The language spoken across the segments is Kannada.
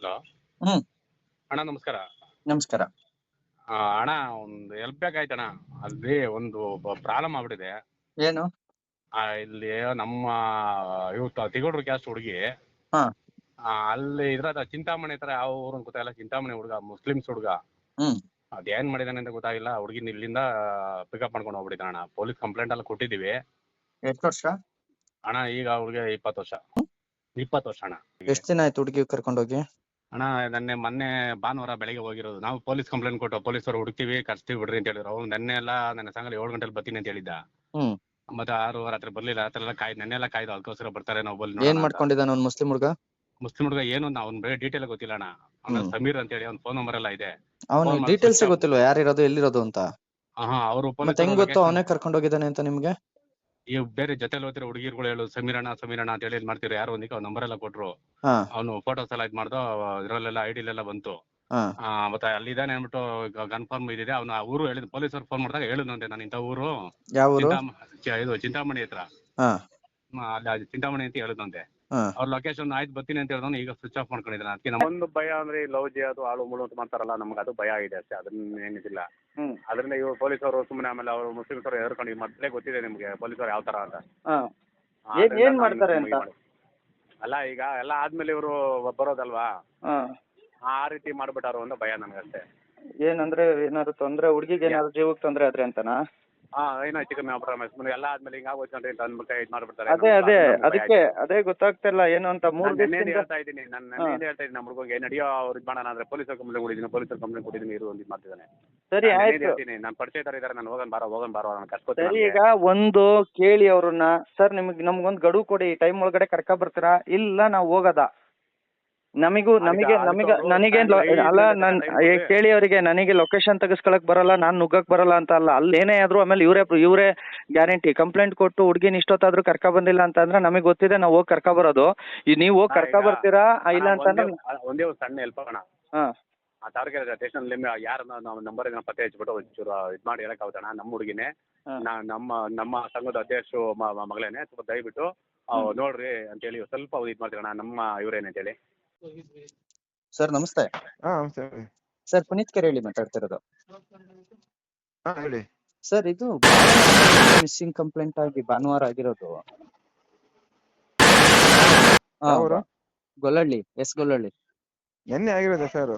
ಹಲೋ. ಹ್ಮ್ ಅಣ್ಣ ನಮಸ್ಕಾರ. ನಮಸ್ಕಾರ. ಅಣ್ಣ ಒಂದು ಹೆಲ್ಪ್ ಬೇಕಾಯ್ತಣ್ಣ. ಅಲ್ಲಿ ಒಂದು ಪ್ರಾಬ್ಲಮ್ ಆಗ್ಬಿಟ್ಟಿದೆ. ಏನು? ಇಲ್ಲಿ ನಮ್ಮ ತಿಗೋಡ್ರು ಕ್ಯಾಸ್ಟ್ ಹುಡುಗಿ. ಹಾ. ಅಲ್ಲಿ ಇದ್ರದ ಚಿಂತಾಮಣಿ ಹತ್ರ ಯಾವ ಊರು ಅಂತ ಗೊತ್ತಾಗಿಲ್ಲ. ಚಿಂತಾಮಣಿ ಹುಡುಗ, ಮುಸ್ಲಿಮ್ಸ್ ಹುಡುಗ. ಹ್ಮ್ ಅದೇನ್ ಮಾಡಿದಾನೆ ಅಂತ ಗೊತ್ತಾಗಿಲ್ಲ. ಹುಡುಗಿನ ಇಲ್ಲಿಂದ ಪಿಕಪ್ ಮಾಡ್ಕೊಂಡು ಹೋಗ್ಬಿಟ್ಟಿದ್ದಾನೆ ಅಣ್ಣ. ಪೊಲೀಸ್ ಕಂಪ್ಲೇಂಟ್ ಎಲ್ಲ ಕೊಟ್ಟಿದೀವಿ. ಎಷ್ಟು ವರ್ಷ? ಅಣ್ಣ ಈಗ ಅವ್ರಿಗೆ 20 ವರ್ಷ. 20 ವರ್ಷ ಅಣ್ಣ. ಎಷ್ಟು ದಿನ ಆಯ್ತು ಹುಡುಗಿ ಕರ್ಕೊಂಡೋಗಿ? ಅಣ್ಣ ಮೊನ್ನೆ ಭಾನುವಾರ ಬೆಳಗ್ಗೆ ಹೋಗಿರೋದು. ನಾವು ಪೊಲೀಸ್ ಕಂಪ್ಲೇಂಟ್ ಕೊಟ್ಟು ಪೊಲೀಸರು ಹುಡುಕ್ತಿವಿ, ಕರ್ಸ್ತೀವಿ ಬಿಡ್ರಿ ಅಂತ ಹೇಳಿದ್ರು. ಅವ್ನು ನನ್ನ ಸಾಯಂಕಾಲ 7 ಗಂಟೆಲಿ ಬರ್ತೀನಿ ಅಂತ ಹೇಳಿದ್ದ. ಹ್ಮ್ ಮತ್ತೆ 6 ರಾತ್ರಿ ಬರ್ಲಿಲ್ಲ. ರಾತ್ರಿ ಎಲ್ಲ ನೆನ್ನೆ ಎಲ್ಲ ಕಾಯ್ದು ಅದಕ್ಕೋಸ್ಕರ ಬರ್ತಾರೆ ನಾವು ಬಲ್ಲಿ ಏನ್ ನೋಡೋಣ ಅಂತ. ಮಾಡ್ಕೊಂಡಿದ್ದಾನ ಅವ್ನು ಮುಸ್ಲಿಂ ಹುಡುಗ? ಮುಸ್ಲಿಂ ಹುಡುಗ ಏನು ಅವ್ನ ಬೇರೆ ಡೀಟೇಲ್ ಗೊತ್ತಿಲ್ಲ ಅಣ್ಣ. ಅವ್ನ ಸಮೀರ್ ಅಂತ ಹೇಳಿ ಅವ್ನ ಫೋನ್ ನಂಬರ್ ಎಲ್ಲ ಇದೆ. ಅವನು ಡೀಟೇಲ್ಸ್ ಗೊತ್ತಿಲ್ವಾ ಯಾರಿರೋದು ಎಲ್ಲಿರೋದು ಅಂತ? ಅವರು ಮತ್ತೆ ಹೆಂಗ್ ಗೊತ್ತು ಅವನೇ ಕರ್ಕೊಂಡೋಗಿದ್ದಾನೆ ಅಂತ ನಿಮ್ಗೆ? ಈ ಬೇರೆ ಜೊತೆಲಿ ಹೋಗ್ತಿರೋ ಹುಡುಗಿರ್ಗಳು ಹೇಳು ಸಮೀರಣ್ಣ ಅಂತ ಹೇಳಿ ಮಾಡ್ತಿರೋ. ಯಾರು ಒಂದಿಕ್ಕೆ ಅವ್ನ ನಂಬರ್ ಎಲ್ಲ ಕೊಟ್ರು. ಹಾ ಅವನು ಫೋಟೋಸ್ ಎಲ್ಲ ಇದ್ ಮಾಡ್ದು ಇದ್ರಲ್ಲೆಲ್ಲ ಐಡಿಲೆಲ್ಲ ಬಂತು. ಹಾ ಮತ್ತೆ ಅಲ್ಲಿದ್ದಾನೆ ಅಂದ್ಬಿಟ್ಟು ಕನ್ಫರ್ಮ್ ಇದಿದೆ. ಅವ್ನ ಊರು ಹೇಳಿದ್ ಪೊಲೀಸರು ಫೋನ್ ಮಾಡಿದಾಗ ಹೇಳಿದ್ನಂತೆ, ನಾನು ಇಂಥ ಊರು ಯಾವ ಊರು? ಇದು ಚಿಂತಾಮಣಿ ಹತ್ರ. ಹಾ ಅಲ್ಲಿ ಚಿಂತಾಮಣಿ ಅಂತ ಹೇಳಿದಂತೆ. ಹಾ ಅವ್ರ ಲೊಕೇಶನ್ ಆಯ್ತು ಬರ್ತೀನಿ ಅಂತ ಹೇಳಿದ್ರು. ಈಗ ಸ್ವಿಚ್ ಆಫ್ ಮಾಡ್ಕೊಂಡಿದ್ದಾನೆ. ಅದಕ್ಕೆ ನಮ್ಮೊಂದು ಭಯ ಅಂದ್ರೆ ಲವ್ ಅದು ಆಳು ಮುಳು ಅಂತ ಮಾಡ್ತಾರಲ್ಲ, ನಮ್ಗೆ ಅದು ಭಯ ಇದೆ ಅಷ್ಟೇ. ಅದನ್ನ ಏನಿದಿಲ್ಲ. ಅದರಿಂದ ಇವ್ರು ಪೊಲೀಸರು ಸುಮ್ಮನೆ ಆಮೇಲೆ ಅವರು ಮುಸ್ಲಿಮ್ಸ್ ಅವರು ಎದುರ್ಕೊಂಡು ಮೊದಲೇ ಗೊತ್ತಿದೆ ನಿಮ್ಗೆ ಪೊಲೀಸರು ಯಾವ ತರ ಅಂತ. ಏನ್ ಮಾಡ್ತಾರೆ ಅಂತ? ಅಲ್ಲ ಈಗ ಎಲ್ಲ ಆದ್ಮೇಲೆ ಇವರು ಬರೋದಲ್ವಾ, ಆ ರೀತಿ ಮಾಡ್ಬಿಟ್ಟಾರು ಅಂತ ಭಯ ನನಗಷ್ಟೇ. ಏನಂದ್ರೆ ಏನಾದ್ರು ತೊಂದ್ರೆ, ಹುಡುಗಿಗೆ ಏನಾದ್ರು ಜೀವಕ್ಕೆ ತೊಂದ್ರೆ ಆದ್ರೆ ಅಂತನಾ? ಏನೋ ಹೆಚ್ಚು ಕಮ್ಮಿ ಅಪ್ರಾಮಿಸ್ ಎಲ್ಲ ಆದ್ಮೇಲೆ ಹಿಂಗ ಆಗೋಯ್ತು ಅಂತ ಅಂದ್ಬಿಟ್ಟು ಇದು ಮಾಡ್ಬಿಡ್ತಾರೆ. ಅದೇ ಗೊತ್ತಾಗ್ತಿಲ್ಲ ಏನು ಅಂತ. 3 ದಿನ ಹೇಳ್ತಾ ಇದ್ದೀನಿ ನಮ್ಮ ಹುಡುಗಿಗೆ ನಡೆಯೋ ಅವ್ರು ಇದು ಮಾಡೋಣ ಅಂದ್ರೆ ಪೊಲೀಸರು ಕಂಪ್ಲೇಂಟ್ ಕೊಟ್ಟಿದ್ದೀನಿ, ಇರು ಒಂದು ಇದು ಮಾಡ್ತಿದ್ದಾನೆ. ಸರಿ ಆಯ್ತು, ಹೇಳ್ತೀನಿ ನಾನು ಪರಿಚಯ ಇದ್ದಾರೆ, ನಾನು ಹೋಗೋಣ ಬಾರೋ ಕರ್ಸ್ಕೊತೀನಿ. ಸರಿ ಈಗ ಒಂದು ಕೇಳಿ ಅವ್ರನ್ನ, ಸರ್ ನಮ್ಗೊಂದು ಗಡುವು ಕೊಡಿ, ಟೈಮ್ ಒಳಗಡೆ ಕರ್ಕ ಬರ್ತೀರಾ ಇಲ್ಲ ನಾವು ಹೋಗೋದಾ? ನನಗೆ ಅಲ್ಲ, ಕೇಳಿ ಅವರಿಗೆ, ನನಗೆ ಲೊಕೇಶನ್ ತೆಗಿಸ್ಕೊಳಕ್ ಬರಲ್ಲ, ನಾನು ನುಗ್ಗಕ್ ಬರಲ್ಲ ಅಂತ ಅಲ್ಲ. ಅಲ್ಲಿ ಏನೇ ಆದ್ರೂ ಆಮೇಲೆ ಇವರೇ ಗ್ಯಾರಂಟಿ. ಕಂಪ್ಲೇಂಟ್ ಕೊಟ್ಟು ಹುಡುಗಿನ ಇಷ್ಟೊತ್ತಾದ್ರೂ ಕರ್ಕ ಬಂದಿಲ್ಲ ಅಂತ ಅಂದ್ರೆ ನಮಗೆ ಗೊತ್ತಿದೆ, ನಾವು ಹೋಗಿ ಕರ್ಕ ಬರೋದು. ನೀವು ಹೋಗಿ ಕರ್ಕ ಬರ್ತೀರಾ ಇಲ್ಲ ಅಂತಂದ್ರೆ ಒಂದೇ ಒಂದು ಸಣ್ಣ ಹೆಲ್ಪ್ ಅಣ್ಣ. ಆ ತಾರಕೆರೆ ಸ್ಟೇಷನ್ ಯಾರು ನಂಬರ್ ಪತ್ತೆ ಹಚ್ಬಿಟ್ಟು ಒಂಚೂರು ಇದು ಮಾಡಿ ಹೇಳಕ್ಕಾಗುತ್ತಣ್ಣ. ನಮ್ಮ ಹುಡುಗಿನೇ, ನಮ್ಮ ಸಂಘದ ಅಧ್ಯಕ್ಷರು ಮಗಳೇನೆ. ಸ್ವಲ್ಪ ದಯವಿಟ್ಟು ನೋಡ್ರಿ ಅಂತೇಳಿ ಸ್ವಲ್ಪ ಇದು ಮಾಡ್ತೀರಣ್ಣ. ನಮ್ಮ ಇವ್ರೇನಂತೇಳಿ. ಸರ್ ನಮಸ್ತೆ. ಸರ್ ಪುನೀತ್ ಕೆರೆ ಹೇಳಿ ಮಾತಾಡ್ತಿರೋದು. ಹೇಳಿ ಸರ್, ಇದು ಮಿಸ್ಸಿಂಗ್ ಕಂಪ್ಲೇಂಟ್ ಆಗಿ ಭಾನುವಾರ ಆಗಿರೋದು. ಗೊಲ್ಲಹಳ್ಳಿ, ಗೊಲ್ಲಹಳ್ಳಿ. ಎನ್ನೆ ಆಗಿರೋದ ಸರ್?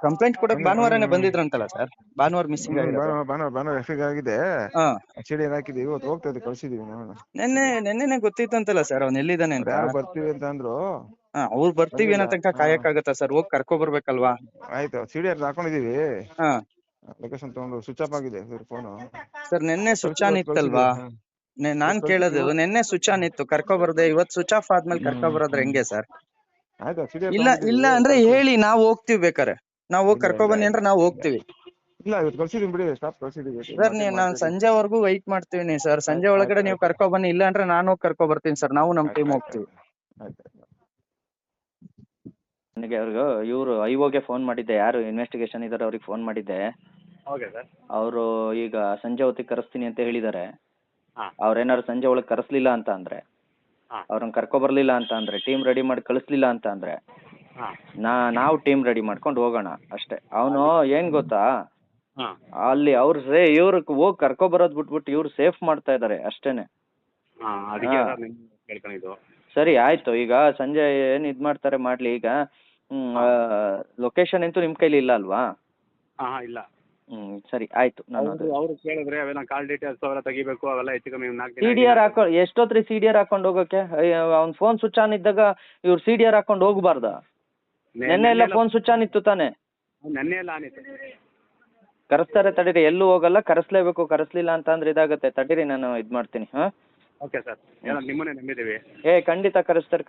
ಕಂಪ್ಲೇಂಟ್ ಕೊಡಕ್ ಭಾನುವಾರನೇ ಬಂದಿದ್ರಂತಲ್ಲ ಸರ್? ಭಾನುವಾರ ಮಿಸ್ಸಿಂಗ್ ಭಾನುವಾರ ಎಫ್ ಆಗಿದೆ. ಸಿಡಿ ಹಾಕಿದೀವಿ, ಇವತ್ತು ಹೋಗ್ತದೆ, ಕಳ್ಸಿದೀವಿ. ನೆನ್ನೆನೆ ಗೊತ್ತಿತ್ತಂತಲ್ಲ ಸರ್ ಅವ್ನು ಎಲ್ಲಿದ್ದಾನೆ ಅಂತ? ಯಾರು ಬರ್ತೀವಿ ಅಂತ ಅಂದ್ರು. ಅವ್ರು ಬರ್ತೀವಿ ಅನ್ನೋ ತನಕ ಕಾಯಕ್ಕಾಗತ್ತಾ ಸರ್? ಹೋಗಿ ಕರ್ಕೊ ಬರ್ಬೇಕಲ್ವಾ? ಆಯ್ತು, ಸಿಡಿ ಹಾಕೊಂಡಿದೀವಿ. ಲೊಕೇಶನ್ ತಗೊಂಡು ಸ್ವಿಚ್ ಆಫ್ ಆಗಿದೆ ಫೋನು. ಸರ್ ನೆನ್ನೆ ಸ್ವಿಚ್ ಆನ್ ಇತ್ತಲ್ವಾ? ನಾನ್ ಕೇಳೋದು, ನೆನ್ನೆ ಸ್ವಿಚ್ ಆನ್ ಇತ್ತು, ಕರ್ಕೊ ಬರ್ದೆ. ಇವತ್ತು ಸ್ವಿಚ್ ಆಫ್ ಆದ್ಮೇಲೆ ಕರ್ಕೊ ಬರೋದ್ರೆ ಹೆಂಗೆ ಸರ್? ಇಲ್ಲ ಅಂದ್ರೆ ಹೇಳಿ, ನಾವು ಹೋಗ್ತಿವಿ. ಬೇಕಾರೆ ನಾವು ಹೋಗಿ ಕರ್ಕೊ ಬನ್ನಿ ಅಂದ್ರೆ ನಾವು ಹೋಗ್ತಿವಿ. ಇಲ್ಲ, ಇವತ್ತು ಕಳ್ಸಿದೀವಿ ಬಿಡಿ, ಸ್ಟಾಪ್ ಕಳ್ಸಿದೀವಿ ಸರ್. ನಾನು ಸಂಜೆವರೆಗೂ ವೈಟ್ ಮಾಡ್ತೀನಿ ಸರ್. ಸಂಜೆ ಒಳಗಡೆ ನೀವು ಕರ್ಕೊ ಬನ್ನಿ, ಇಲ್ಲ ಅಂದ್ರೆ ನಾನು ಹೋಗಿ ಕರ್ಕೊ ಬರ್ತೀನಿ ಸರ್. ನಾವು ನಮ್ಮ ಟೀಮ್ ಹೋಗ್ತೀವಿ. ನನಗೆ ಇವರು ಐಒಗೆ ಫೋನ್ ಮಾಡಿದ್ದೆ, ಯಾರು ಇನ್ವೆಸ್ಟಿಗೇಷನ್ ಇದಾರೆ ಅವ್ರಿಗೆ ಫೋನ್ ಮಾಡಿದ್ದೆ. ಅವರು ಈಗ ಸಂಜೆ ಹೊತ್ತಿಗೆ ಕರೆಸ್ತೀನಿ ಅಂತ ಹೇಳಿದ್ದಾರೆ. ಅವ್ರೇನಾದ್ರು ಸಂಜೆ ಒಳಗೆ ಕರೆಸ್ಲಿಲ್ಲ ಅಂತ ಅಂದ್ರೆ, ಅವ್ರನ್ನ ಕರ್ಕೊ ಬರ್ಲಿಲ್ಲ ಅಂತ ಅಂದ್ರೆ, ಟೀಮ್ ರೆಡಿ ಮಾಡಿ ಕಳಿಸ್ಲಿಲ್ಲ ಅಂತ ಅಂದ್ರೆ ನಾವು ಟೀಮ್ ರೆಡಿ ಮಾಡ್ಕೊಂಡು ಹೋಗೋಣ ಅಷ್ಟೇ. ಅವನು ಏನ್ ಗೊತ್ತಾ, ಅಲ್ಲಿ ಇವ್ರು ಹೋಗಿ ಕರ್ಕೊ ಬರೋದ್ ಬಿಟ್ಬಿಟ್ಟು ಇವ್ರು ಸೇಫ್ ಮಾಡ್ತಾ ಇದಾರೆ ಅಷ್ಟೇನೆ. ಸರಿ ಆಯ್ತು, ಈಗ ಸಂಜೆ ಏನ್ ಇದ್ ಮಾಡ್ತಾರೆ ಮಾಡ್ಲಿ. ಈಗ ಲೊಕೇಶನ್ ಅಂತೂ ನಿಮ್ ಕೈಲಿ ಇಲ್ಲ ಅಲ್ವಾ? ಇಲ್ಲ. ಸರಿ ಆಯ್ತು. ಅವ್ರು ಕೇಳಿದ್ರೆ ಅವೆಲ್ಲ ಕಾಲ್ ಡೀಟೇಲ್ಸ್ ಅವೆಲ್ಲ ತೆಗಿಬೇಕು, ಅವೆಲ್ಲ ಹೆಚ್ಚು ಕಮ್ಮಿ CDR ಎಷ್ಟೊತ್ರಿ CDR ಹಾಕೊಂಡು ಹೋಗಕ್ಕೆ? ಅವ್ನ್ ಫೋನ್ ಸ್ವಿಚ್ ಆನ್ ಇದ್ದಾಗ ಇವ್ರು CDR ಹಾಕೊಂಡು ಹೋಗ್ಬಾರ್ದ? ನೆನ್ನೆ ಎಲ್ಲ ಫೋನ್ ಸ್ವಿಚ್ ಆನ್ ಇತ್ತು ತಾನೆ? ನೆನ್ನೆ ಎಲ್ಲ ಆನ್ ಇತ್ತು. ಕರೆಸ್ತಾರೆ ತಡೀರಿ, ಎಲ್ಲೂ ಹೋಗಲ್ಲ, ಕರೆಸ್ಲೇಬೇಕು. ಕರೆಸ್ಲಿಲ್ಲ ಅಂತ ಅಂದ್ರೆ ಇದಾಗತ್ತೆ. ತಡೀರಿ, ನಾನು ಇದ್ ಮಾಡ್ತೀನಿ. ಓಕೆ ಸರ್, ನಿಮ್ಮನ್ನೇ ನಂಬಿದ್ದೀವಿ. ಖಂಡಿತ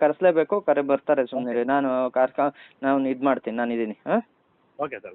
ಕರೆಸ್ಲೇಬೇಕು. ಬರ್ತಾರೆ, ಸುಮ್ಮನೆ ನಾನು ಇದ್ ಮಾಡ್ತೀನಿ, ನಾನು ಇದೀನಿ. Okay sir.